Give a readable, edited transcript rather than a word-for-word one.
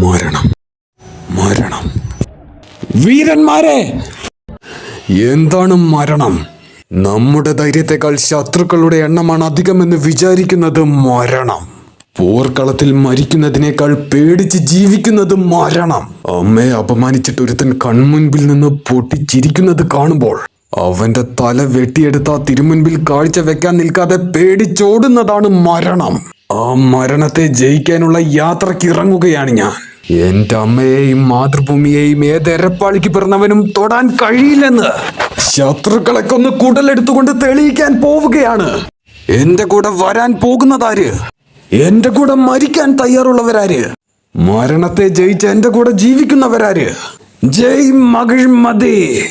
മരണം, മരണം. വീരന്മാരെ, എന്താണ് മരണം? നമ്മുടെ ധൈര്യത്തെക്കാൾ ശത്രുക്കളുടെ എണ്ണമാണ് അധികമെന്ന് വിചാരിക്കുന്നത് മരണം. പോർക്കളത്തിൽ മരിക്കുന്നതിനേക്കാൾ പേടിച്ച് ജീവിക്കുന്നത് മരണം. അമ്മയെ അപമാനിച്ചിട്ട് ഒരുത്തൻ കൺമുൻപിൽ നിന്ന് പൊട്ടിച്ചിരിക്കുന്നത് കാണുമ്പോൾ അവന്റെ തല വെട്ടിയെടുത്ത തിരുമുൻപിൽ കാഴ്ച വെക്കാൻ നിൽക്കാതെ പേടിച്ചോടുന്നതാണ് മരണം. ആ മരണത്തെ ജയിക്കാനുള്ള യാത്രക്ക് ഇറങ്ങുകയാണ് ഞാൻ. എന്റെ അമ്മയെയും മാതൃഭൂമിയെയും ഏതെരപ്പാളിക്ക് പിറന്നവനും തൊടാൻ കഴിയില്ലെന്ന് ശത്രുക്കളെ കൊന്ന് കുടലെടുത്തുകൊണ്ട് തെളിയിക്കാൻ പോവുകയാണ്. എന്റെ കൂടെ വരാൻ പോകുന്നതാര്? എന്റെ കൂടെ മരിക്കാൻ തയ്യാറുള്ളവരാര്? മരണത്തെ ജയിച്ച് എന്റെ കൂടെ ജീവിക്കുന്നവരാര്? ജയ് മഹിഴ്മതി.